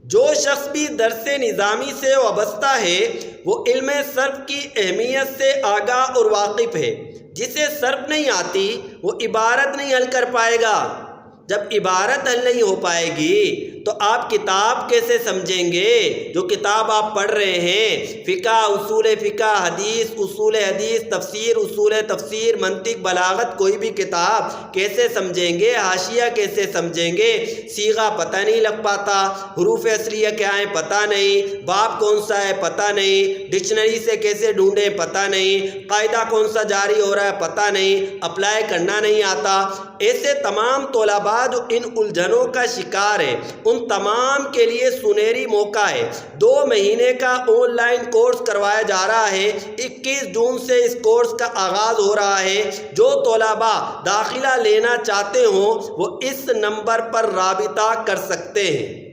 जो शख्स भी दरसे निज़ामी से वाबस्ता है वो इल्म सर्फ की अहमियत से आगाह और वाकिफ़ है। जिसे सर्फ नहीं आती वो इबारत नहीं हल कर पाएगा। जब इबारत हल नहीं हो पाएगी तो आप किताब कैसे समझेंगे? जो किताब आप पढ़ रहे हैं, फ़िक़्ह, उसूल फ़िक़्ह, हदीस, उसूल हदीस, तफसीर, उसूल तफसीर, मंतिक, बलागत, कोई भी किताब कैसे समझेंगे? हाशिया कैसे समझेंगे? सीगा पता नहीं लग पाता, हुरूफ असलिया क्या है पता नहीं, बाब कौन सा है पता नहीं, डिक्शनरी से कैसे ढूंढें पता नहीं, कायदा कौन सा जारी हो रहा है पता नहीं, अप्लाई करना नहीं आता। ऐसे तमाम तलबा जो इन उलझनों का शिकार है, उन तमाम के लिए सुनहरी मौका है। 2 महीने का ऑनलाइन कोर्स करवाया जा रहा है। 21 जून से इस कोर्स का आगाज़ हो रहा है। जो तलबा दाखिला लेना चाहते हों वो इस नंबर पर राबिता कर सकते हैं।